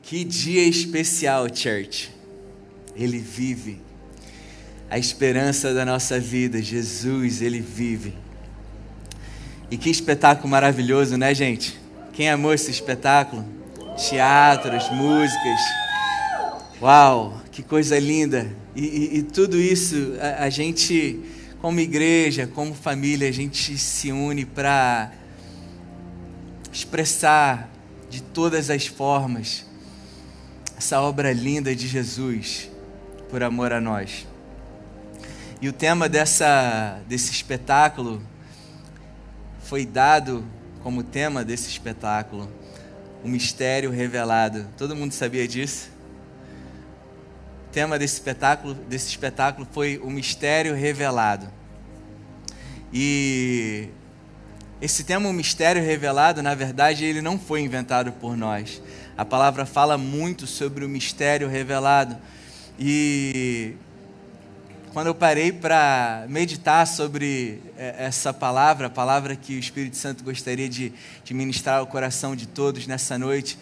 Que dia especial, church. Ele vive. A esperança da nossa vida, Jesus, Ele vive. E que espetáculo maravilhoso, né, gente? Quem amou esse espetáculo? Teatros, músicas. Uau, que coisa linda. E tudo isso, a gente, como igreja, como família, a gente se une para expressar de todas as formas essa obra linda de Jesus, por amor a nós. E o tema desse espetáculo foi dado como tema desse espetáculo, o mistério revelado. Todo mundo sabia disso? O tema desse espetáculo foi o mistério revelado. E esse tema, o mistério revelado, na verdade, ele não foi inventado por nós. A palavra fala muito sobre o mistério revelado. E quando eu parei para meditar sobre essa palavra, a palavra que o Espírito Santo gostaria de ministrar ao coração de todos nessa noite,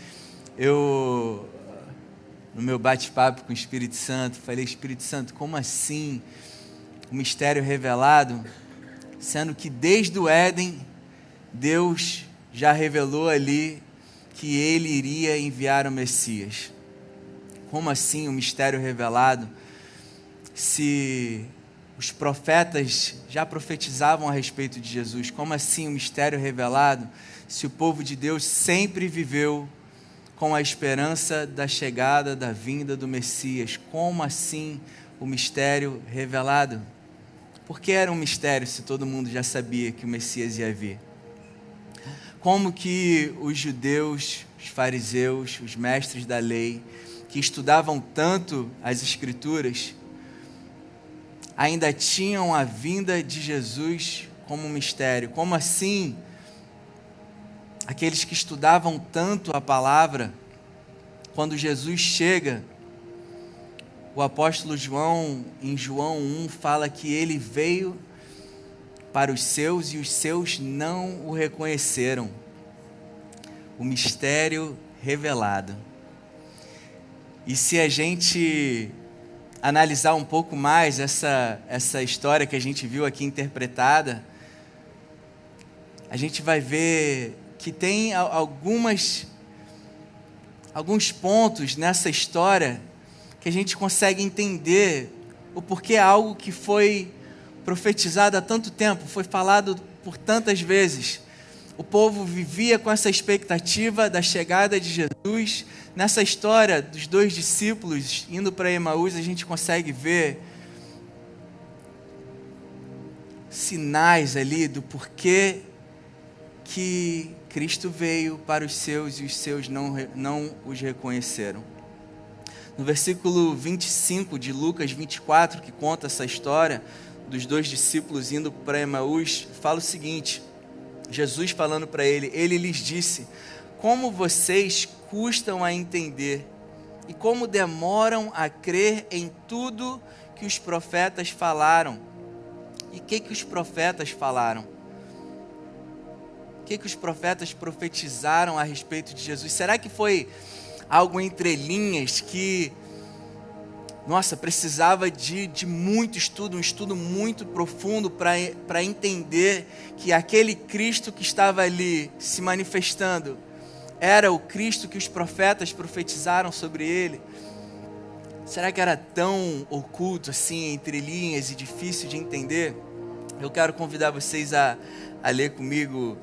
eu, no meu bate-papo com o Espírito Santo, falei: Espírito Santo, como assim o mistério revelado? Sendo que desde o Éden, Deus já revelou ali que Ele iria enviar o Messias. Como assim o mistério revelado? Se os profetas já profetizavam a respeito de Jesus, como assim o mistério revelado? Se o povo de Deus sempre viveu com a esperança da chegada, da vinda do Messias, como assim o mistério revelado? Por que era um mistério se todo mundo já sabia que o Messias ia vir? Como que os judeus, os fariseus, os mestres da lei, que estudavam tanto as Escrituras, ainda tinham a vinda de Jesus como um mistério? Como assim aqueles que estudavam tanto a palavra, quando Jesus chega, o apóstolo João, em João 1, fala que ele veio para os seus e os seus não o reconheceram. O mistério revelado. E se a gente analisar um pouco mais essa história que a gente viu aqui interpretada, a gente vai ver que tem alguns pontos nessa história que a gente consegue entender o porquê algo que foi profetizado há tanto tempo, foi falado por tantas vezes. O povo vivia com essa expectativa da chegada de Jesus. Nessa história dos dois discípulos indo para Emaús, a gente consegue ver sinais ali do porquê que Cristo veio para os seus e os seus não os reconheceram. No versículo 25 de Lucas 24, que conta essa história dos dois discípulos indo para Emaús, fala o seguinte: Jesus falando para ele lhes disse: como vocês custam a entender e como demoram a crer em tudo que os profetas falaram. E o que os profetas falaram? O que os profetas profetizaram a respeito de Jesus? Será que foi algo entre linhas que, precisava de muito estudo, um estudo muito profundo para entender que aquele Cristo que estava ali se manifestando era o Cristo que os profetas profetizaram sobre ele? Será que era tão oculto assim, entre linhas, e difícil de entender? Eu quero convidar vocês a ler comigo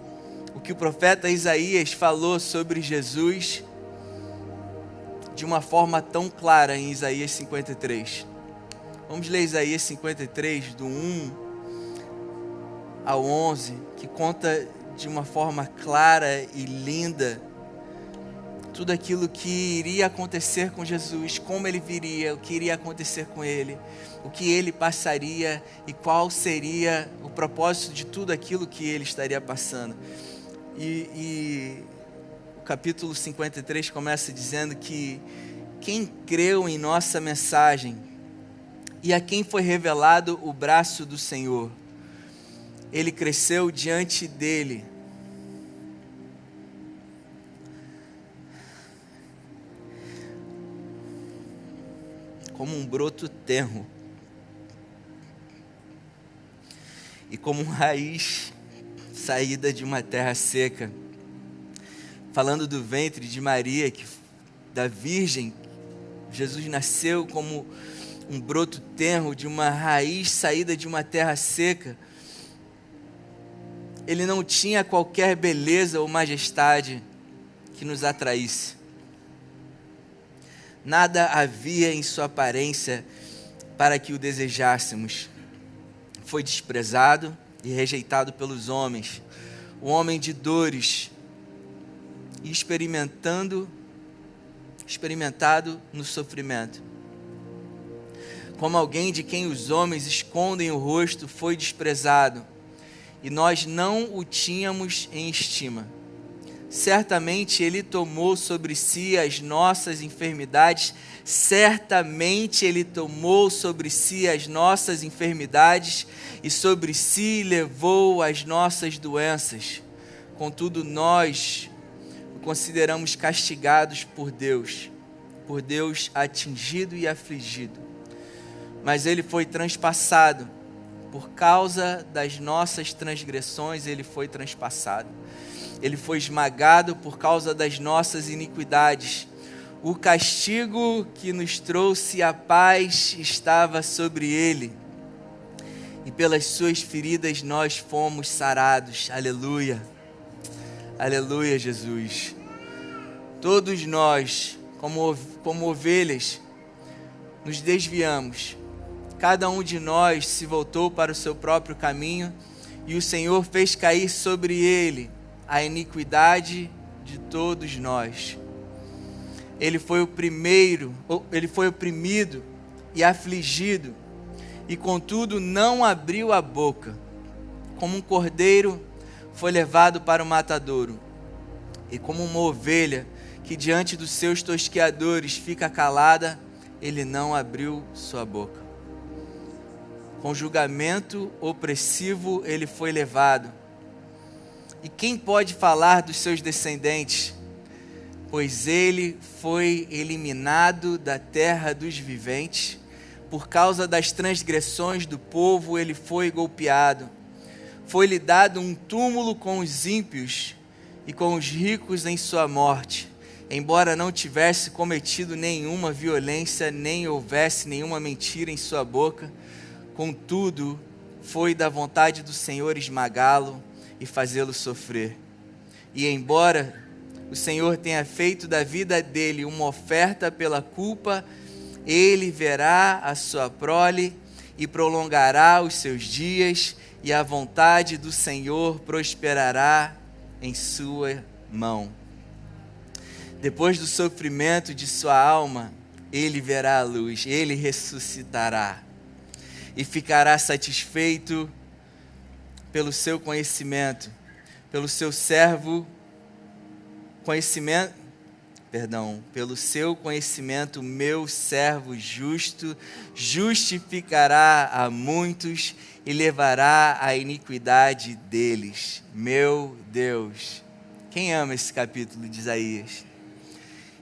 o que o profeta Isaías falou sobre Jesus de uma forma tão clara em Isaías 53. Vamos ler Isaías 53, do 1 ao 11, que conta de uma forma clara e linda tudo aquilo que iria acontecer com Jesus, como ele viria, o que iria acontecer com ele, o que ele passaria e qual seria o propósito de tudo aquilo que ele estaria passando. E o capítulo 53 começa dizendo que quem creu em nossa mensagem e a quem foi revelado o braço do Senhor, ele cresceu diante dele. como um broto tenro e como uma raiz saída de uma terra seca. Falando do ventre de Maria, da Virgem, Jesus nasceu como um broto tenro de uma raiz saída de uma terra seca. Ele não tinha qualquer beleza ou majestade que nos atraísse. Nada havia em sua aparência para que o desejássemos. Foi desprezado e rejeitado pelos homens, o homem de dores, e experimentado no sofrimento. Como alguém de quem os homens escondem o rosto, foi desprezado, e nós não o tínhamos em estima. Certamente Ele tomou sobre si as nossas enfermidades, certamente Ele tomou sobre si as nossas enfermidades e sobre si levou as nossas doenças. Contudo, nós o consideramos castigados por Deus atingido e afligido. Mas Ele foi transpassado, por causa das nossas transgressões Ele foi transpassado. Ele foi esmagado por causa das nossas iniquidades. O castigo que nos trouxe a paz estava sobre Ele. E pelas suas feridas nós fomos sarados. Aleluia. Aleluia, Jesus. Todos nós, como ovelhas, nos desviamos. Cada um de nós se voltou para o seu próprio caminho e o Senhor fez cair sobre Ele a iniquidade de todos nós. Ele foi oprimido e afligido, e contudo não abriu a boca. Como um cordeiro foi levado para o matadouro, e como uma ovelha que diante dos seus tosqueadores fica calada, ele não abriu sua boca. Com julgamento opressivo ele foi levado. E quem pode falar dos seus descendentes? Pois ele foi eliminado da terra dos viventes. Por causa das transgressões do povo, ele foi golpeado. Foi-lhe dado um túmulo com os ímpios e com os ricos em sua morte. Embora não tivesse cometido nenhuma violência, nem houvesse nenhuma mentira em sua boca, contudo, foi da vontade do Senhor esmagá-lo e fazê-lo sofrer. E embora o Senhor tenha feito da vida dele uma oferta pela culpa, ele verá a sua prole e prolongará os seus dias, e a vontade do Senhor prosperará em sua mão. Depois do sofrimento de sua alma, ele verá a luz, ele ressuscitará e ficará satisfeito pelo seu conhecimento, pelo seu conhecimento, meu servo justo justificará a muitos e levará a iniquidade deles. Meu Deus, quem ama esse capítulo de Isaías?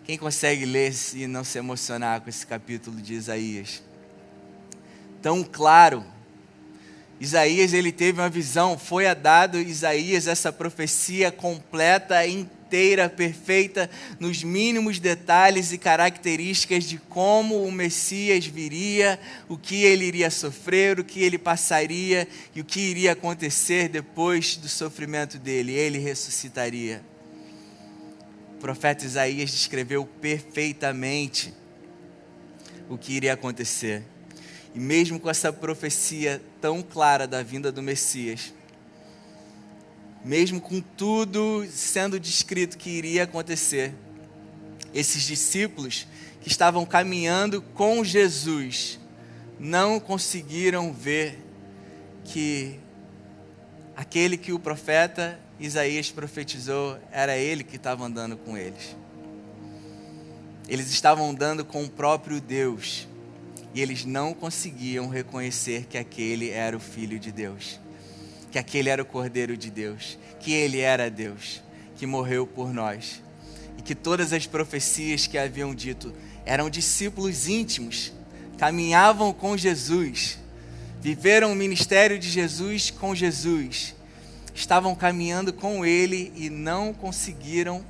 Quem consegue ler e não se emocionar com esse capítulo de Isaías? Tão claro. Isaías, ele teve uma visão, foi dado a Isaías essa profecia completa, inteira, perfeita, nos mínimos detalhes e características de como o Messias viria, o que ele iria sofrer, o que ele passaria e o que iria acontecer depois do sofrimento dele. Ele ressuscitaria. O profeta Isaías descreveu perfeitamente o que iria acontecer. E mesmo com essa profecia tão clara da vinda do Messias, mesmo com tudo sendo descrito que iria acontecer, esses discípulos que estavam caminhando com Jesus não conseguiram ver que aquele que o profeta Isaías profetizou era ele que estava andando com eles. Eles estavam andando com o próprio Deus. E eles não conseguiam reconhecer que aquele era o Filho de Deus, que aquele era o Cordeiro de Deus, que ele era Deus, que morreu por nós. E que todas as profecias que haviam dito eram discípulos íntimos caminhavam com Jesus, viveram o ministério de Jesus com Jesus, estavam caminhando com Ele e não conseguiram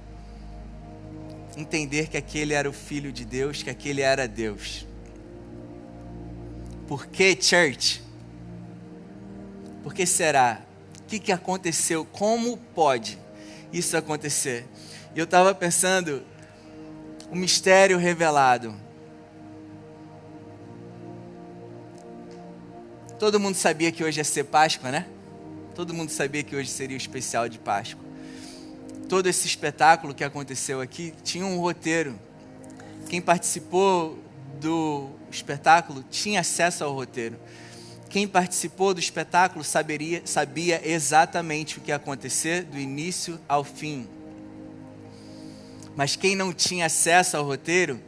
entender que aquele era o Filho de Deus, que aquele era Deus. Por que, church? Por que será? O que aconteceu? Como pode isso acontecer? E eu estava pensando, o mistério revelado. Todo mundo sabia que hoje ia ser Páscoa, né? Todo mundo sabia que hoje seria o especial de Páscoa. Todo esse espetáculo que aconteceu aqui tinha um roteiro. Quem participou do espetáculo tinha acesso ao roteiro. Quem participou do espetáculo sabia exatamente o que ia acontecer do início ao fim. Mas quem não tinha acesso ao roteiro,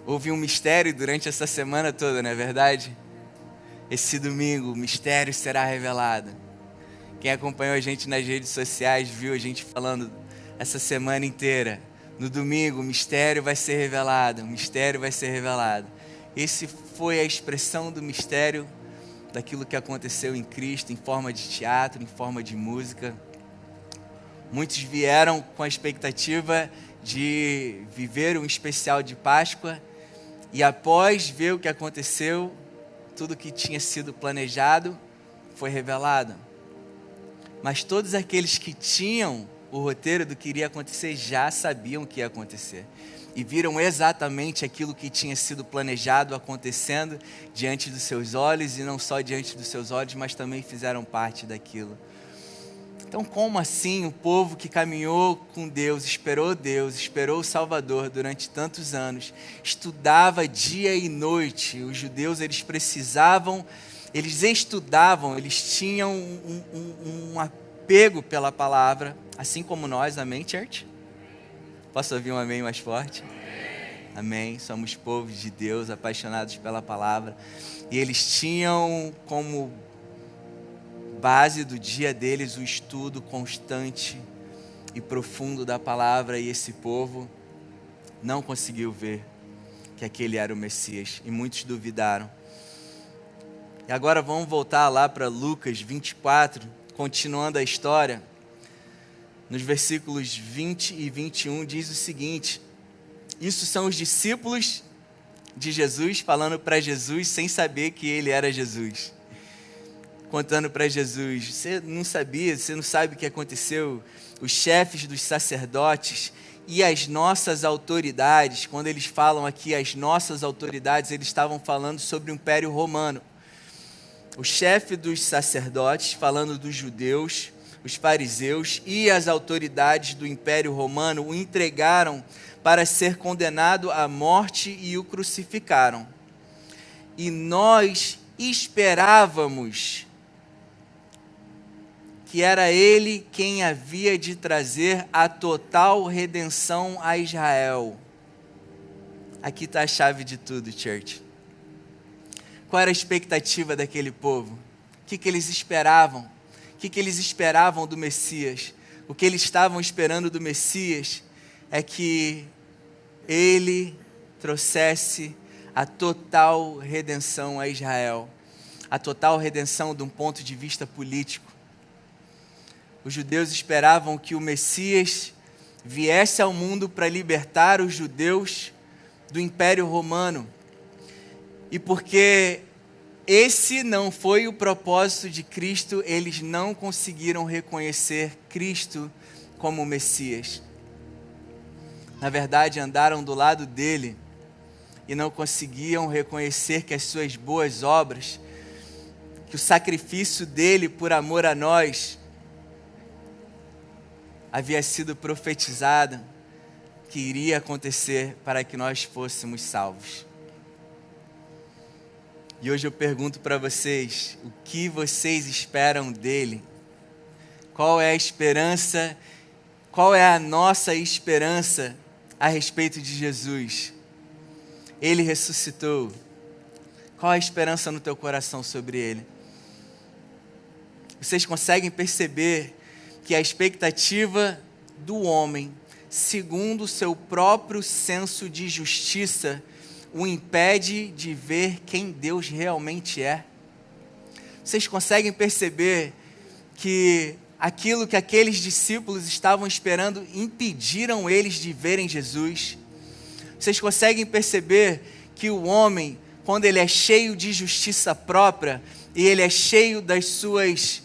houve um mistério durante essa semana toda, não é verdade? Esse domingo, o mistério será revelado. Quem acompanhou a gente nas redes sociais viu a gente falando essa semana inteira. No domingo, o mistério vai ser revelado, o mistério vai ser revelado. Esse foi a expressão do mistério daquilo que aconteceu em Cristo, em forma de teatro, em forma de música. Muitos vieram com a expectativa de viver um especial de Páscoa e após ver o que aconteceu, tudo que tinha sido planejado foi revelado. Mas todos aqueles que tinham o roteiro do que iria acontecer já sabiam o que ia acontecer. E viram exatamente aquilo que tinha sido planejado acontecendo diante dos seus olhos, e não só diante dos seus olhos, mas também fizeram parte daquilo. Então, como assim o povo que caminhou com Deus, esperou o Salvador durante tantos anos, estudava dia e noite, os judeus eles estudavam, eles tinham um apego pela palavra, assim como nós, amém, church? Posso ouvir um amém mais forte? Amém. Somos povo de Deus, apaixonados pela palavra. E eles tinham como base do dia deles o estudo constante e profundo da palavra. E esse povo não conseguiu ver que aquele era o Messias. E muitos duvidaram. E agora vamos voltar lá para Lucas 24, continuando a história. Nos versículos 20 e 21 diz o seguinte: isso são os discípulos de Jesus falando para Jesus sem saber que ele era Jesus. Contando para Jesus, você não sabia, você não sabe o que aconteceu? Os chefes dos sacerdotes e as nossas autoridades, quando eles falam aqui as nossas autoridades, eles estavam falando sobre o Império Romano. O chefe dos sacerdotes, falando dos judeus, os fariseus e as autoridades do Império Romano o entregaram para ser condenado à morte e o crucificaram. E nós esperávamos que era ele quem havia de trazer a total redenção a Israel. Aqui está a chave de tudo, church. Qual era a expectativa daquele povo? O que eles esperavam? O que eles esperavam do Messias? O que eles estavam esperando do Messias é que ele trouxesse a total redenção a Israel. A total redenção de um ponto de vista político. Os judeus esperavam que o Messias viesse ao mundo para libertar os judeus do Império Romano. E porque esse não foi o propósito de Cristo, eles não conseguiram reconhecer Cristo como o Messias. Na verdade, andaram do lado dele e não conseguiam reconhecer que as suas boas obras, que o sacrifício dele por amor a nós, havia sido profetizado que iria acontecer para que nós fôssemos salvos. E hoje eu pergunto para vocês, o que vocês esperam dele? Qual é a esperança, qual é a nossa esperança a respeito de Jesus? Ele ressuscitou. Qual a esperança no teu coração sobre ele? Vocês conseguem perceber que a expectativa do homem, segundo o seu próprio senso de justiça, o impede de ver quem Deus realmente é. Vocês conseguem perceber que aquilo que aqueles discípulos estavam esperando impediram eles de verem Jesus? Vocês conseguem perceber que o homem, quando ele é cheio de justiça própria, e ele é cheio das suas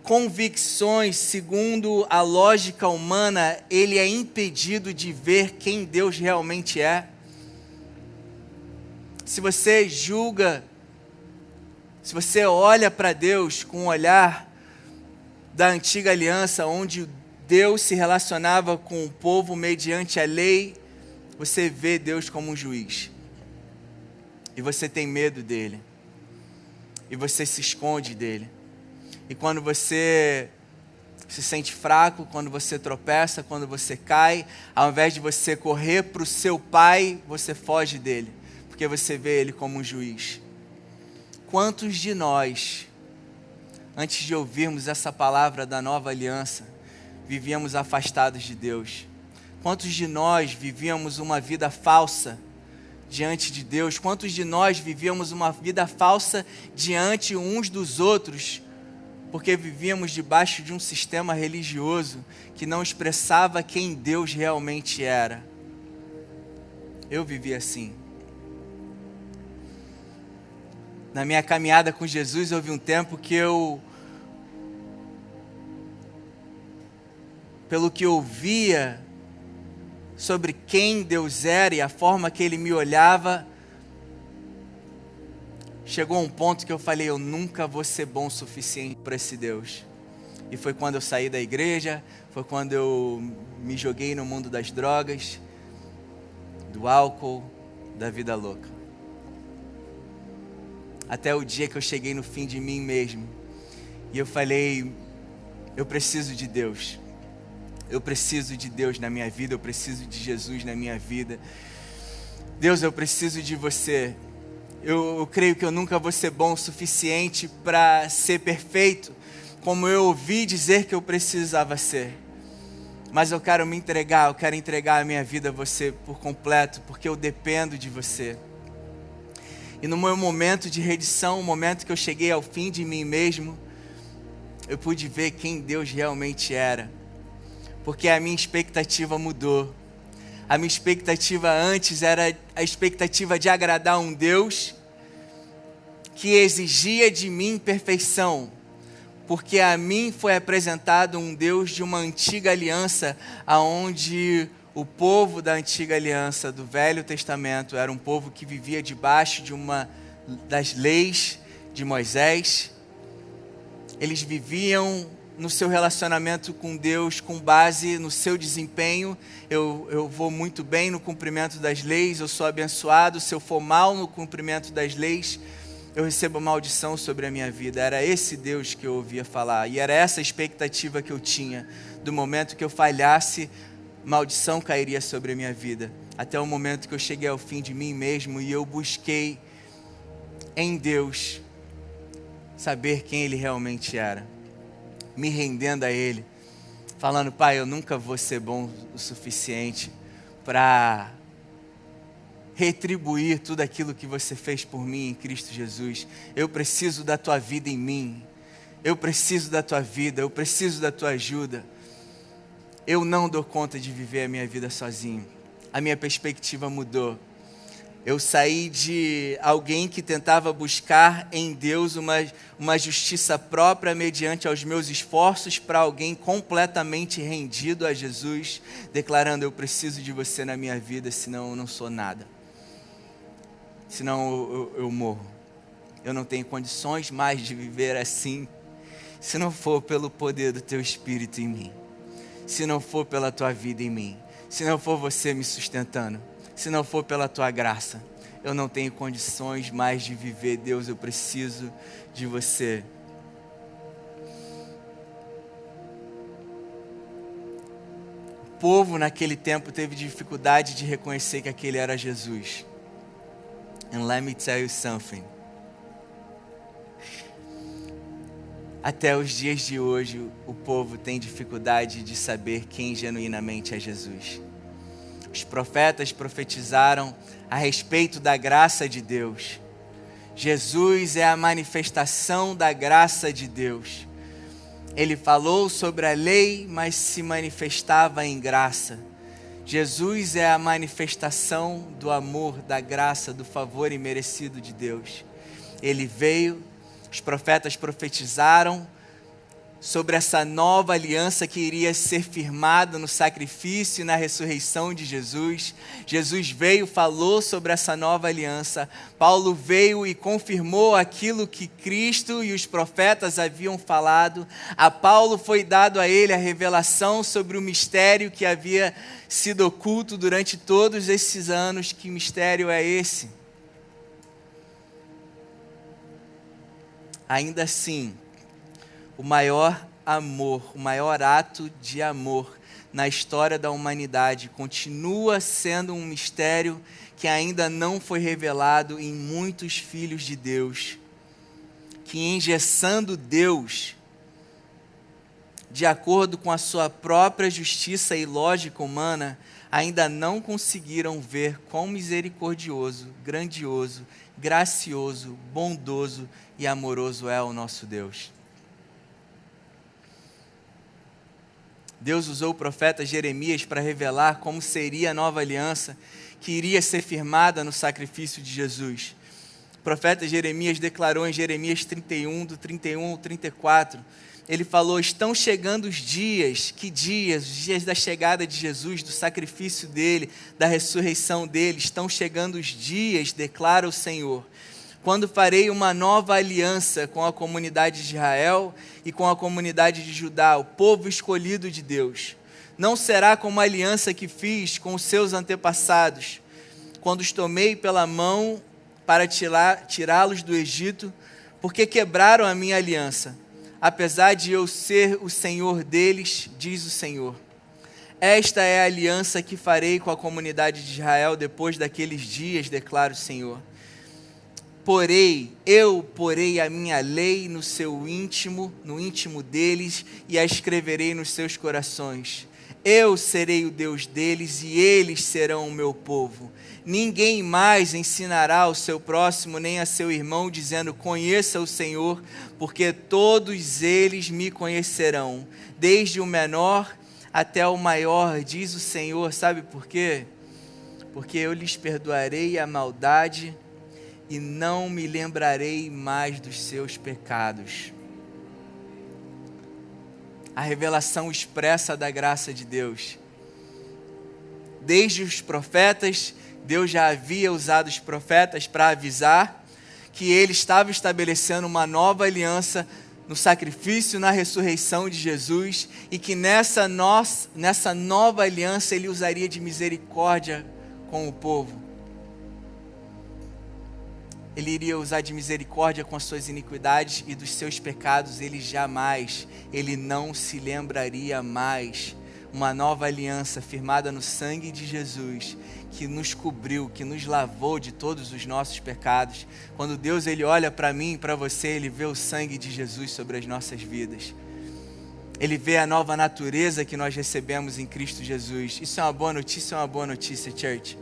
convicções segundo a lógica humana, ele é impedido de ver quem Deus realmente é? Se você julga, se você olha para Deus com o olhar da antiga aliança, onde Deus se relacionava com o povo mediante a lei, você vê Deus como um juiz. E você tem medo dele. E você se esconde dele. E quando você se sente fraco, quando você tropeça, quando você cai, ao invés de você correr para o seu pai, você foge dele, porque você vê ele como um juiz. Quantos de nós, antes de ouvirmos essa palavra da nova aliança, vivíamos afastados de Deus? Quantos de nós vivíamos uma vida falsa diante de Deus? Quantos de nós vivíamos uma vida falsa diante uns dos outros, porque vivíamos debaixo de um sistema religioso que não expressava quem Deus realmente era? Eu vivi assim. Na minha caminhada com Jesus, houve um tempo que pelo que eu via sobre quem Deus era e a forma que Ele me olhava, chegou um ponto que eu falei, eu nunca vou ser bom o suficiente para esse Deus. E foi quando eu saí da igreja, foi quando eu me joguei no mundo das drogas, do álcool, da vida louca. Até o dia que eu cheguei no fim de mim mesmo. E eu falei, eu preciso de Deus. Eu preciso de Deus na minha vida, eu preciso de Jesus na minha vida. Deus, eu preciso de você. Eu creio que eu nunca vou ser bom o suficiente para ser perfeito, como eu ouvi dizer que eu precisava ser. Mas eu quero me entregar, eu quero entregar a minha vida a você por completo, porque eu dependo de você. E no meu momento de redição, o momento que eu cheguei ao fim de mim mesmo, eu pude ver quem Deus realmente era. Porque a minha expectativa mudou. A minha expectativa antes era a expectativa de agradar um Deus que exigia de mim perfeição, porque a mim foi apresentado um Deus de uma antiga aliança, aonde o povo da antiga aliança, do Velho Testamento, era um povo que vivia debaixo de uma das leis de Moisés. Eles viviam no seu relacionamento com Deus com base no seu desempenho. Eu vou muito bem no cumprimento das leis, eu sou abençoado. Se eu for mal no cumprimento das leis, eu recebo maldição sobre a minha vida. Era esse Deus que eu ouvia falar, e era essa a expectativa que eu tinha. Do momento que eu falhasse, maldição cairia sobre a minha vida, até o momento que eu cheguei ao fim de mim mesmo e eu busquei em Deus saber quem Ele realmente era, me rendendo a Ele, falando, Pai, eu nunca vou ser bom o suficiente para retribuir tudo aquilo que você fez por mim em Cristo Jesus. Eu preciso da Tua vida em mim, eu preciso da Tua vida, eu preciso da Tua ajuda. Eu não dou conta de viver a minha vida sozinho. A minha perspectiva mudou. Eu saí de alguém que tentava buscar em Deus uma justiça própria mediante aos meus esforços, para alguém completamente rendido a Jesus, declarando, eu preciso de você na minha vida, senão eu não sou nada. Senão eu morro. Eu não tenho condições mais de viver assim, se não for pelo poder do Teu Espírito em mim. Se não for pela Tua vida em mim. Se não for você me sustentando. Se não for pela Tua graça, eu não tenho condições mais de viver. Deus, eu preciso de você. O povo naquele tempo teve dificuldade de reconhecer que aquele era Jesus. And let me tell you something. Até os dias de hoje, o povo tem dificuldade de saber quem genuinamente é Jesus. Os profetas profetizaram a respeito da graça de Deus. Jesus é a manifestação da graça de Deus. Ele falou sobre a lei, mas se manifestava em graça. Jesus é a manifestação do amor, da graça, do favor imerecido de Deus. Ele veio, os profetas profetizaram sobre essa nova aliança que iria ser firmada no sacrifício e na ressurreição de Jesus. Jesus veio, falou sobre essa nova aliança. Paulo veio e confirmou aquilo que Cristo e os profetas haviam falado. A Paulo foi dado a ele a revelação sobre o mistério que havia sido oculto durante todos esses anos. Que mistério é esse? Ainda assim, o maior amor, o maior ato de amor na história da humanidade continua sendo um mistério que ainda não foi revelado em muitos filhos de Deus, que engessando Deus, de acordo com a sua própria justiça e lógica humana, ainda não conseguiram ver quão misericordioso, grandioso, gracioso, bondoso e amoroso é o nosso Deus. Deus usou o profeta Jeremias para revelar como seria a nova aliança que iria ser firmada no sacrifício de Jesus. O profeta Jeremias declarou em Jeremias 31, do 31 ao 34, ele falou: estão chegando os dias, que dias? Os dias da chegada de Jesus, do sacrifício dele, da ressurreição dele, estão chegando os dias, declara o Senhor, quando farei uma nova aliança com a comunidade de Israel e com a comunidade de Judá, o povo escolhido de Deus. Não será como a aliança que fiz com os seus antepassados, quando os tomei pela mão para tirá-los do Egito, porque quebraram a minha aliança, apesar de eu ser o Senhor deles, diz o Senhor. Esta é a aliança que farei com a comunidade de Israel depois daqueles dias, declara o Senhor. Eu porei a minha lei no seu íntimo, no íntimo deles, e a escreverei nos seus corações. Eu serei o Deus deles e eles serão o meu povo. Ninguém mais ensinará ao seu próximo nem a seu irmão, dizendo: conheça o Senhor, porque todos eles me conhecerão, desde o menor até o maior, diz o Senhor. Sabe por quê? Porque eu lhes perdoarei a maldade e não me lembrarei mais dos seus pecados. A revelação expressa da graça de Deus. Desde os profetas, Deus já havia usado os profetas para avisar que ele estava estabelecendo uma nova aliança no sacrifício, na ressurreição de Jesus, e que nessa nova aliança ele usaria de misericórdia com o povo. Ele iria usar de misericórdia com as suas iniquidades e dos seus pecados, ele não se lembraria mais. Uma nova aliança firmada no sangue de Jesus, que nos cobriu, que nos lavou de todos os nossos pecados. Quando Deus ele olha para mim e para você, ele vê o sangue de Jesus sobre as nossas vidas. Ele vê a nova natureza que nós recebemos em Cristo Jesus. Isso é uma boa notícia, church.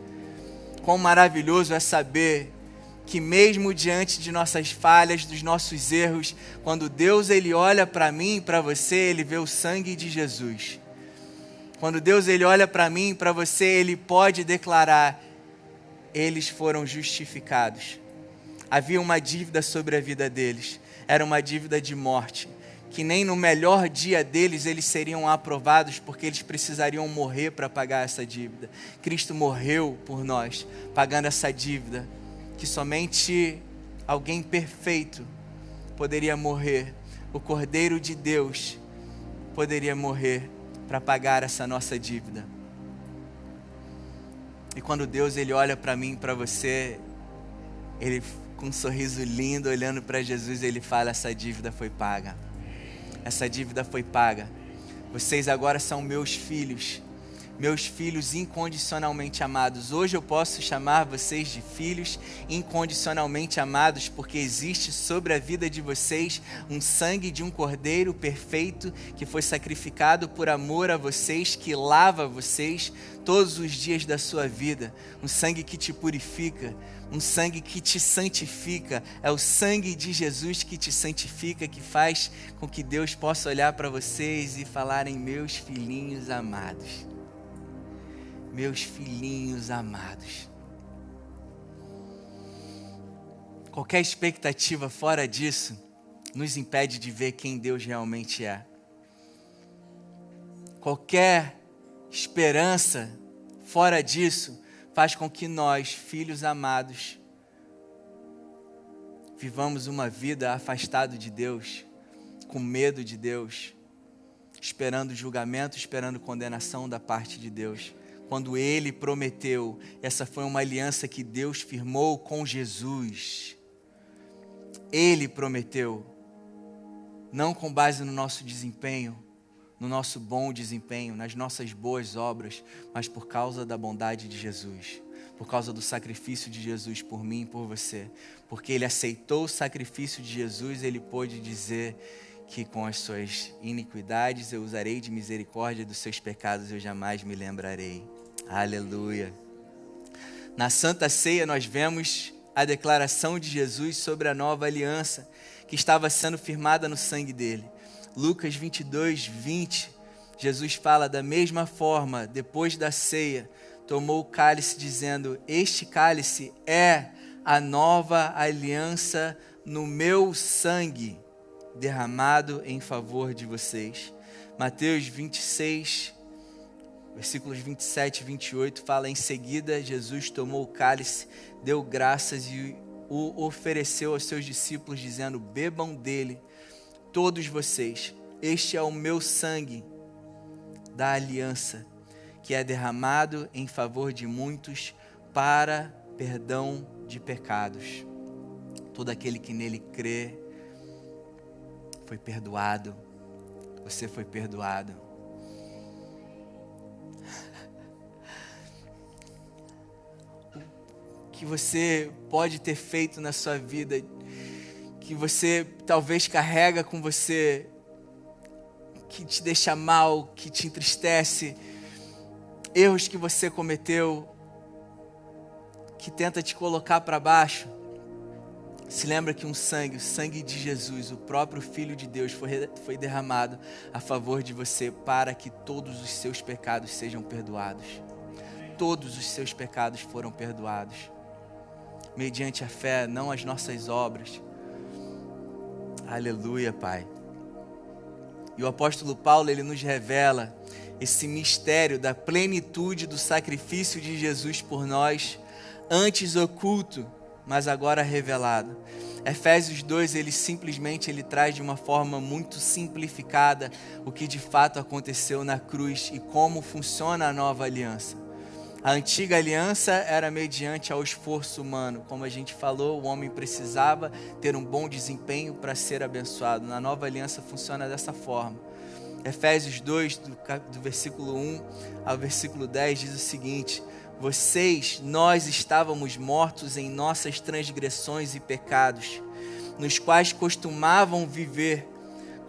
Quão maravilhoso é saber que mesmo diante de nossas falhas, dos nossos erros, quando Deus ele olha para mim e para você, ele vê o sangue de Jesus. Quando Deus ele olha para mim e para você, ele pode declarar: eles foram justificados. Havia uma dívida sobre a vida deles, era uma dívida de morte, que nem no melhor dia deles eles seriam aprovados, porque eles precisariam morrer para pagar essa dívida. Cristo morreu por nós, pagando essa dívida, que somente alguém perfeito poderia morrer. O Cordeiro de Deus poderia morrer para pagar essa nossa dívida. E quando Deus ele olha para mim e para você, ele com um sorriso lindo, olhando para Jesus, ele fala: essa dívida foi paga. Essa dívida foi paga. Vocês agora são meus filhos. meus filhos incondicionalmente amados. Hoje eu posso chamar vocês de filhos incondicionalmente amados, porque existe sobre a vida de vocês um sangue de um cordeiro perfeito que foi sacrificado por amor a vocês, que lava vocês todos os dias da sua vida. Um sangue que te purifica, um sangue que te santifica. É o sangue de Jesus que te santifica, que faz com que Deus possa olhar para vocês e falarem: meus filhinhos amados. Meus filhinhos amados. Qualquer expectativa fora disso nos impede de ver quem Deus realmente é. Qualquer esperança fora disso faz com que nós, filhos amados, vivamos uma vida afastado de Deus, com medo de Deus, esperando julgamento, esperando condenação da parte de Deus. Quando Ele prometeu, essa foi uma aliança que Deus firmou com Jesus. Ele prometeu, não com base no nosso desempenho, no nosso bom desempenho, nas nossas boas obras, mas por causa da bondade de Jesus, por causa do sacrifício de Jesus por mim e por você. Porque Ele aceitou o sacrifício de Jesus, Ele pôde dizer que com as suas iniquidades eu usarei de misericórdia, dos seus pecados eu jamais me lembrarei. Aleluia. Na Santa Ceia nós vemos a declaração de Jesus sobre a nova aliança que estava sendo firmada no sangue dele. Lucas 22, 20, Jesus fala: da mesma forma, depois da ceia, tomou o cálice dizendo: este cálice é a nova aliança no meu sangue, derramado em favor de vocês. Mateus 26, versículos 27 e 28 fala: em seguida Jesus tomou o cálice, deu graças e o ofereceu aos seus discípulos, dizendo: bebam dele todos vocês, este é o meu sangue da aliança, que é derramado em favor de muitos para perdão de pecados. Todo aquele que nele crê foi perdoado. Você foi perdoado. O que você pode ter feito na sua vida, que você talvez carrega com você, que te deixa mal, que te entristece, erros que você cometeu, que tenta te colocar para baixo. Se lembra que o sangue de Jesus, o próprio Filho de Deus, foi derramado a favor de você para que todos os seus pecados sejam perdoados. Todos os seus pecados foram perdoados, mediante a fé, não as nossas obras. Aleluia, Pai. E o apóstolo Paulo, ele nos revela esse mistério da plenitude do sacrifício de Jesus por nós, antes oculto, mas agora revelado. Efésios 2, ele traz de uma forma muito simplificada o que de fato aconteceu na cruz e como funciona a nova aliança. A antiga aliança era mediante ao esforço humano. Como a gente falou, o homem precisava ter um bom desempenho para ser abençoado. Na nova aliança funciona dessa forma. Efésios 2, do versículo 1 ao versículo 10, diz o seguinte: nós estávamos mortos em nossas transgressões e pecados, nos quais costumavam viver,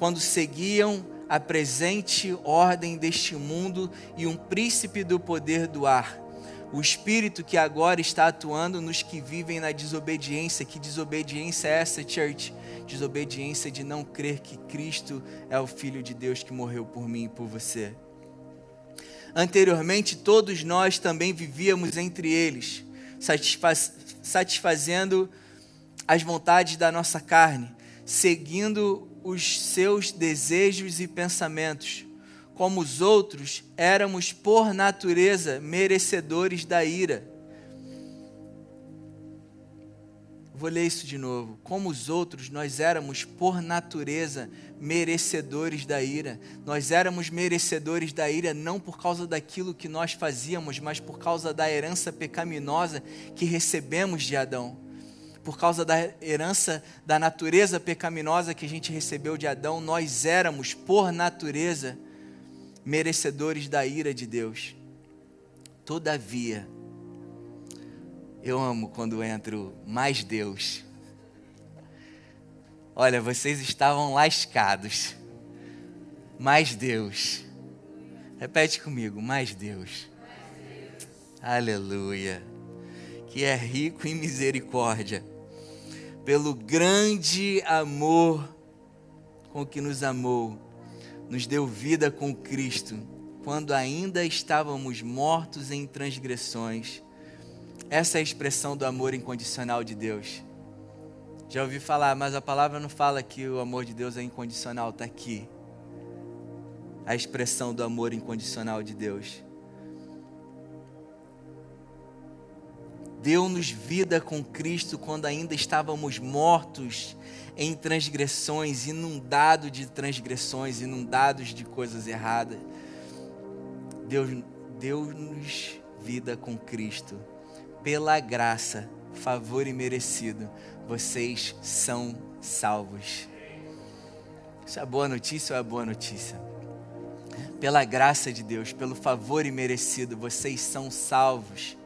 quando seguiam a presente ordem deste mundo e um príncipe do poder do ar, o espírito que agora está atuando nos que vivem na desobediência. Que desobediência é essa, church? Desobediência de não crer que Cristo é o Filho de Deus que morreu por mim e por você. Anteriormente, todos nós também vivíamos entre eles, satisfazendo as vontades da nossa carne, seguindo os seus desejos e pensamentos. Como os outros, éramos por natureza merecedores da ira. Vou ler isso de novo. Como os outros, nós éramos por natureza merecedores da ira. Nós éramos merecedores da ira não por causa daquilo que nós fazíamos, mas por causa da herança pecaminosa que recebemos de Adão. Por causa da herança da natureza pecaminosa que a gente recebeu de Adão, nós éramos por natureza merecedores da ira de Deus. Todavia, eu amo quando entro mais Deus. Olha, vocês estavam lascados. Mais Deus. Repete comigo, mais Deus. Aleluia. Que é rico em misericórdia, pelo grande amor com que nos amou, nos deu vida com Cristo, quando ainda estávamos mortos em transgressões. Essa é a expressão do amor incondicional de Deus. Já ouvi falar, mas a palavra não fala que o amor de Deus é incondicional, está aqui. A expressão do amor incondicional de Deus. Deu-nos vida com Cristo quando ainda estávamos mortos em transgressões, inundados de transgressões, inundados de coisas erradas. Deu-nos vida com Cristo. Pela graça, favor imerecido, vocês são salvos. Isso é boa notícia ou é boa notícia? Pela graça de Deus, pelo favor imerecido, vocês são salvos.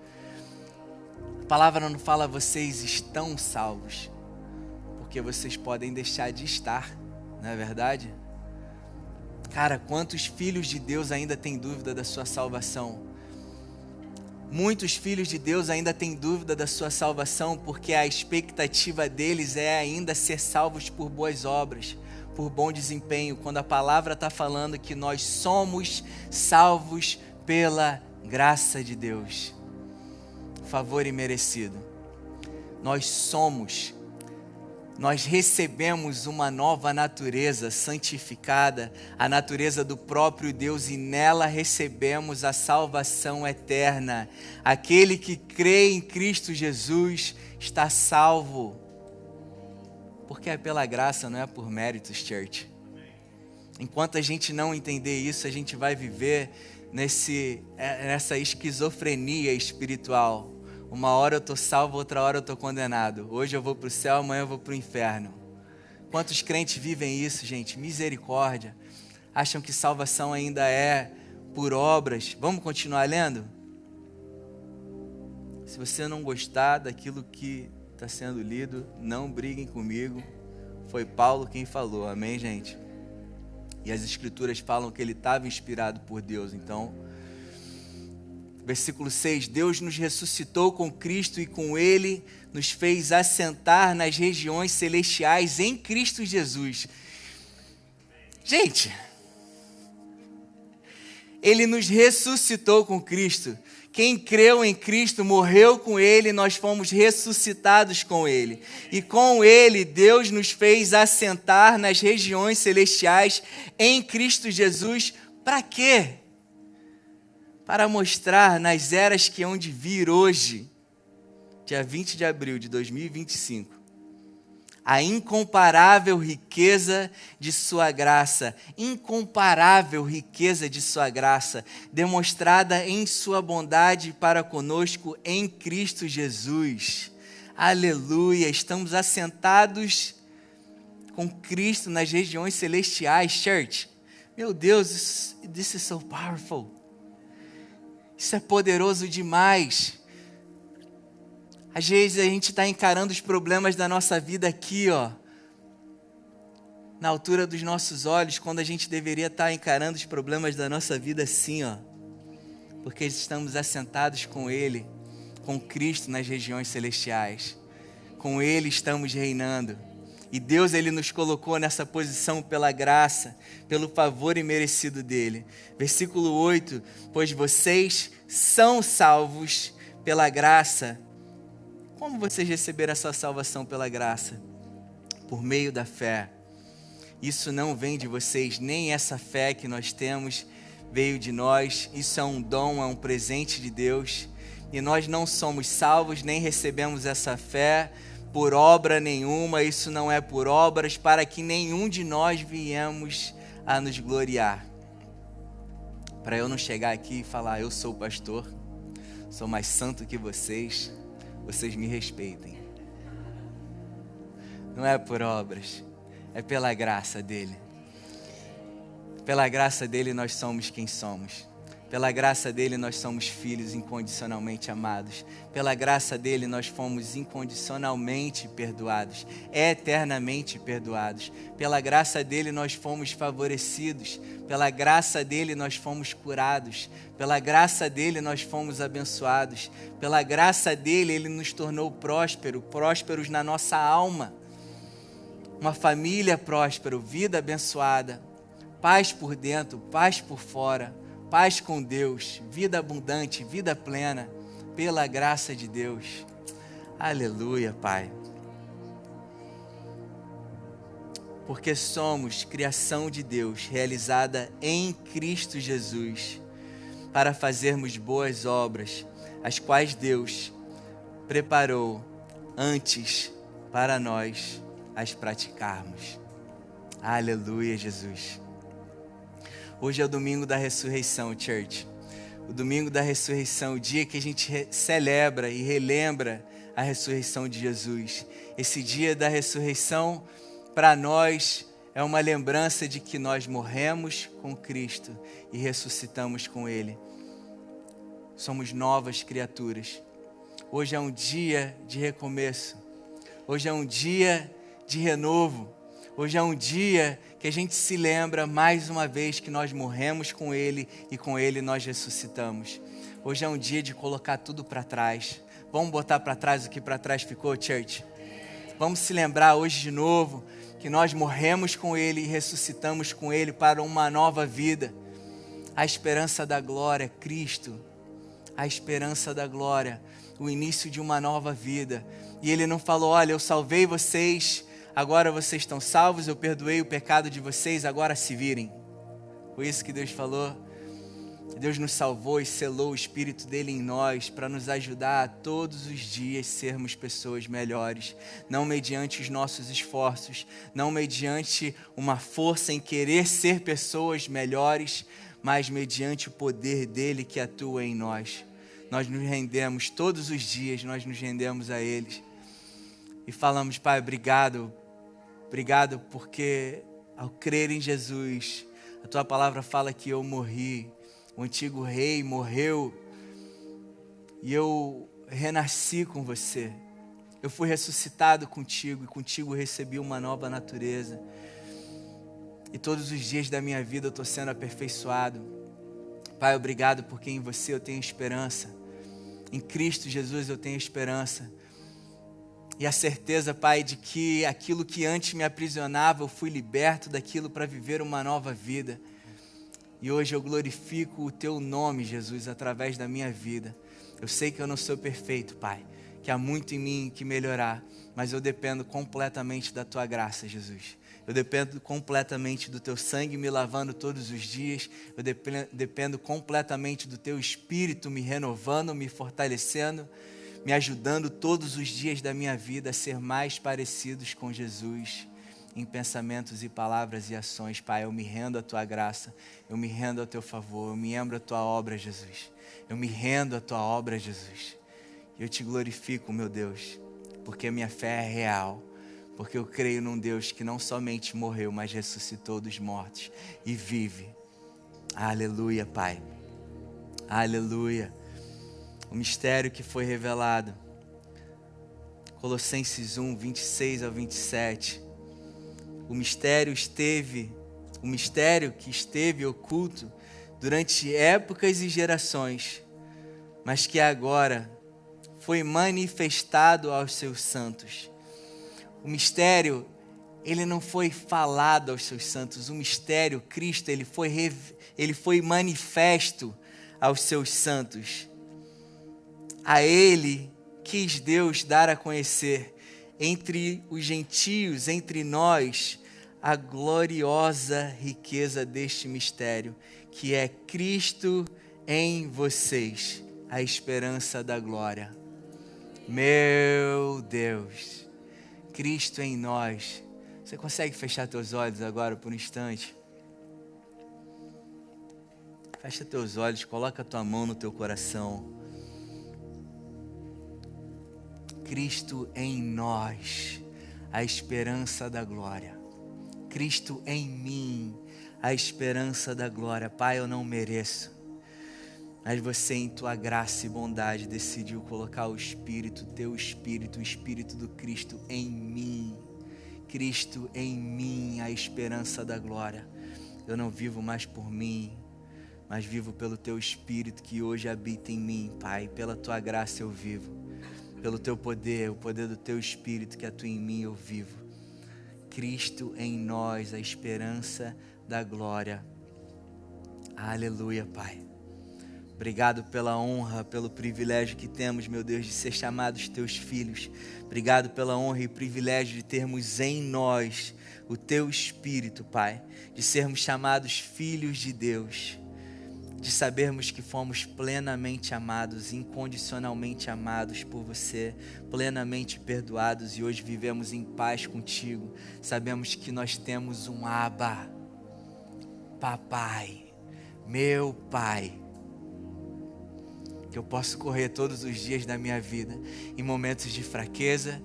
A palavra não fala vocês estão salvos, porque vocês podem deixar de estar, não é verdade? Cara, quantos filhos de Deus ainda têm dúvida da sua salvação? Muitos filhos de Deus ainda têm dúvida da sua salvação, porque a expectativa deles é ainda ser salvos por boas obras, por bom desempenho, quando a palavra está falando que nós somos salvos pela graça de Deus. Favor imerecido. Nós recebemos uma nova natureza santificada, a natureza do próprio Deus, e nela recebemos a salvação eterna. Aquele que crê em Cristo Jesus está salvo, porque é pela graça, não é por méritos, church. Enquanto a gente não entender isso, a gente vai viver nessa esquizofrenia espiritual. Uma hora eu estou salvo, outra hora eu estou condenado. Hoje eu vou para o céu, amanhã eu vou para o inferno. Quantos crentes vivem isso, gente? Misericórdia. Acham que salvação ainda é por obras. Vamos continuar lendo? Se você não gostar daquilo que está sendo lido, não briguem comigo. Foi Paulo quem falou, amém, gente? E as escrituras falam que ele estava inspirado por Deus, então... Versículo 6, Deus nos ressuscitou com Cristo e com Ele nos fez assentar nas regiões celestiais em Cristo Jesus. Gente, Ele nos ressuscitou com Cristo. Quem creu em Cristo morreu com Ele, nós fomos ressuscitados com Ele. E com Ele, Deus nos fez assentar nas regiões celestiais em Cristo Jesus. Para quê? Para mostrar nas eras que hão de vir hoje, dia 20 de abril de 2025, a incomparável riqueza de sua graça, demonstrada em sua bondade para conosco em Cristo Jesus. Aleluia, estamos assentados com Cristo nas regiões celestiais, church. Meu Deus, this is so powerful. Isso é poderoso demais. Às vezes a gente está encarando os problemas da nossa vida aqui, ó, na altura dos nossos olhos, quando a gente deveria estar encarando os problemas da nossa vida assim, ó, porque estamos assentados com Ele, com Cristo nas regiões celestiais. Com Ele estamos reinando. E Deus, Ele nos colocou nessa posição pela graça, pelo favor imerecido dEle. Versículo 8, pois vocês são salvos pela graça. Como vocês receberam essa salvação pela graça? Por meio da fé. Isso não vem de vocês, nem essa fé que nós temos veio de nós. Isso é um dom, é um presente de Deus. E nós não somos salvos, nem recebemos essa fé por obra nenhuma. Isso não é por obras, para que nenhum de nós viemos a nos gloriar. Para eu não chegar aqui e falar, eu sou pastor, sou mais santo que vocês me respeitem. Não é por obras, é pela graça dele. Pela graça dele nós somos quem somos. Pela graça dele nós somos filhos incondicionalmente amados. Pela graça dele nós fomos incondicionalmente perdoados, eternamente perdoados. Pela graça dele nós fomos favorecidos. Pela graça dele nós fomos curados. Pela graça dele nós fomos abençoados. Pela graça dele ele nos tornou prósperos na nossa alma. Uma família próspera, vida abençoada, paz por dentro, paz por fora. Paz com Deus, vida abundante, vida plena, pela graça de Deus. Aleluia, Pai. Porque somos criação de Deus, realizada em Cristo Jesus, para fazermos boas obras, as quais Deus preparou antes para nós as praticarmos. Aleluia, Jesus. Hoje é o domingo da ressurreição, church. O domingo da ressurreição, o dia que a gente celebra e relembra a ressurreição de Jesus. Esse dia da ressurreição, para nós, é uma lembrança de que nós morremos com Cristo e ressuscitamos com Ele. Somos novas criaturas. Hoje é um dia de recomeço. Hoje é um dia de renovo. Hoje é um dia que a gente se lembra mais uma vez que nós morremos com Ele e com Ele nós ressuscitamos. Hoje é um dia de colocar tudo para trás. Vamos botar para trás o que para trás ficou, church? Vamos se lembrar hoje de novo que nós morremos com Ele e ressuscitamos com Ele para uma nova vida. A esperança da glória, Cristo. A esperança da glória, o início de uma nova vida. E Ele não falou, olha, eu salvei vocês, agora vocês estão salvos, eu perdoei o pecado de vocês, agora se virem. Foi isso que Deus falou. Deus nos salvou e selou o Espírito dele em nós para nos ajudar a todos os dias sermos pessoas melhores. Não mediante os nossos esforços, não mediante uma força em querer ser pessoas melhores, mas mediante o poder dele que atua em nós. Nós nos rendemos todos os dias, nós nos rendemos a eles. E falamos, Pai, obrigado porque ao crer em Jesus, a Tua palavra fala que eu morri, o antigo rei morreu e eu renasci com você. Eu fui ressuscitado contigo e contigo recebi uma nova natureza. E todos os dias da minha vida eu estou sendo aperfeiçoado. Pai, obrigado porque em você eu tenho esperança. Em Cristo Jesus eu tenho esperança. E a certeza, Pai, de que aquilo que antes me aprisionava, eu fui liberto daquilo para viver uma nova vida. E hoje eu glorifico o Teu nome, Jesus, através da minha vida. Eu sei que eu não sou perfeito, Pai, que há muito em mim que melhorar, mas eu dependo completamente da Tua graça, Jesus. Eu dependo completamente do Teu sangue me lavando todos os dias. Eu dependo completamente do Teu Espírito me renovando, me fortalecendo, me ajudando todos os dias da minha vida a ser mais parecidos com Jesus em pensamentos e palavras e ações. Pai, eu me rendo à Tua graça, eu me rendo ao Teu favor, eu me rendo à Tua obra, Jesus. Eu me rendo à Tua obra, Jesus. Eu Te glorifico, meu Deus, porque a minha fé é real, porque eu creio num Deus que não somente morreu, mas ressuscitou dos mortos e vive. Aleluia, Pai. Aleluia. O mistério que foi revelado. Colossenses 1, 26 ao 27. O mistério que esteve oculto durante épocas e gerações, mas que agora foi manifestado aos seus santos. O mistério, ele não foi falado aos seus santos. O mistério, Cristo, ele foi manifesto aos seus santos. A Ele quis Deus dar a conhecer entre os gentios, entre nós, a gloriosa riqueza deste mistério, que é Cristo em vocês, a esperança da glória. Meu Deus, Cristo em nós. Você consegue fechar teus olhos agora por um instante? Fecha teus olhos, coloca a tua mão no teu coração. Cristo em nós, a esperança da glória. Cristo em mim, a esperança da glória. Pai, eu não mereço. Mas você, em tua graça e bondade, decidiu colocar o Espírito, teu Espírito, o Espírito do Cristo em mim. Cristo em mim, a esperança da glória. Eu não vivo mais por mim, mas vivo pelo teu Espírito que hoje habita em mim, Pai. Pela tua graça eu vivo. Pelo teu poder, o poder do teu Espírito que atua em mim, eu vivo. Cristo em nós, a esperança da glória. Aleluia, Pai. Obrigado pela honra, pelo privilégio que temos, meu Deus, de ser chamados teus filhos. Obrigado pela honra e privilégio de termos em nós o teu Espírito, Pai. De sermos chamados filhos de Deus. De sabermos que fomos plenamente amados, incondicionalmente amados por você, plenamente perdoados e hoje vivemos em paz contigo. Sabemos que nós temos um Abba, Papai, meu Pai. Que eu posso correr todos os dias da minha vida, em momentos de fraqueza,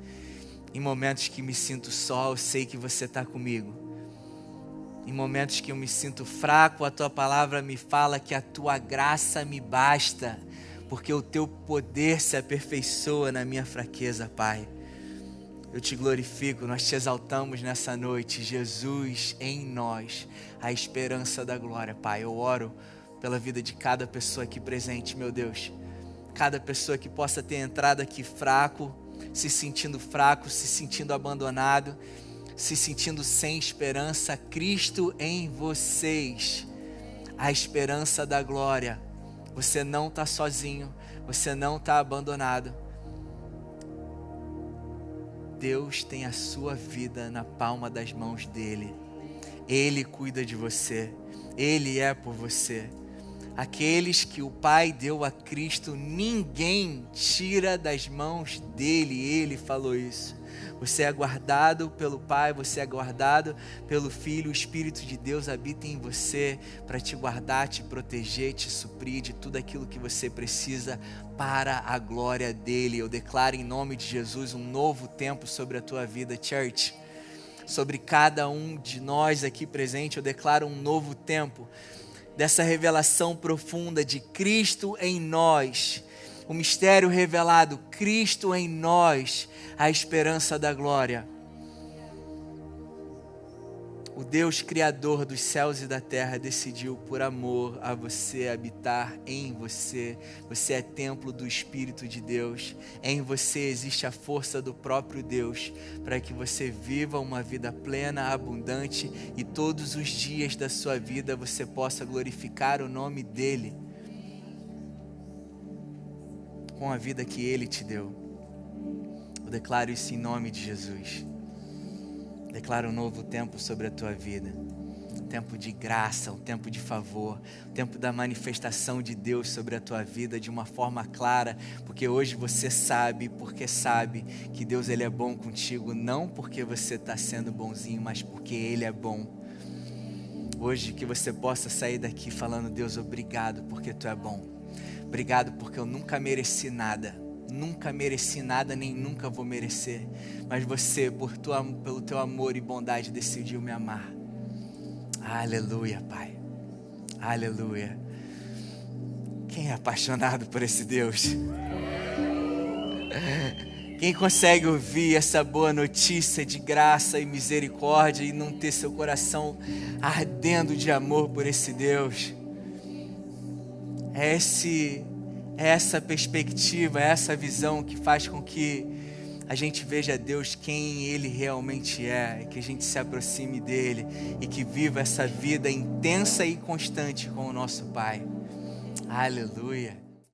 em momentos que me sinto só, eu sei que você está comigo. Em momentos que eu me sinto fraco, a tua palavra me fala que a tua graça me basta, porque o teu poder se aperfeiçoa na minha fraqueza, Pai. Eu te glorifico, nós te exaltamos nessa noite, Jesus em nós, a esperança da glória, Pai. Eu oro pela vida de cada pessoa aqui presente, meu Deus. Cada pessoa que possa ter entrado aqui fraco, se sentindo abandonado, se sentindo sem esperança. Cristo em vocês, a esperança da glória. Você não está sozinho, você não está abandonado. Deus tem a sua vida na palma das mãos dele. Ele cuida de você, Ele é por você. Aqueles que o Pai deu a Cristo, ninguém tira das mãos dele. Ele falou isso. Você é guardado pelo Pai, você é guardado pelo Filho. O Espírito de Deus habita em você para te guardar, te proteger, te suprir de tudo aquilo que você precisa para a glória dele. Eu declaro em nome de Jesus um novo tempo sobre a tua vida, church. Sobre cada um de nós aqui presente, eu declaro um novo tempo dessa revelação profunda de Cristo em nós, o mistério revelado, Cristo em nós, a esperança da glória. O Deus Criador dos céus e da terra decidiu por amor a você habitar em você. Você é templo do Espírito de Deus. Em você existe a força do próprio Deus para que você viva uma vida plena, abundante e todos os dias da sua vida você possa glorificar o nome dEle com a vida que Ele te deu. Eu declaro isso em nome de Jesus. Declaro um novo tempo sobre a tua vida, um tempo de graça, um tempo de favor, um tempo da manifestação de Deus sobre a tua vida de uma forma clara, porque hoje você sabe, porque sabe que Deus ele é bom contigo, não porque você está sendo bonzinho, mas porque Ele é bom. Hoje que você possa sair daqui falando: Deus, obrigado porque Tu é bom, obrigado porque eu nunca mereci nada, nem nunca vou merecer, mas você, pelo teu amor e bondade, decidiu me amar. Aleluia, Pai, aleluia. Quem é apaixonado por esse Deus? Quem consegue ouvir essa boa notícia de graça e misericórdia e não ter seu coração ardendo de amor por esse Deus? É essa perspectiva, essa visão que faz com que a gente veja Deus quem Ele realmente é, que a gente se aproxime dEle e que viva essa vida intensa e constante com o nosso Pai. Aleluia.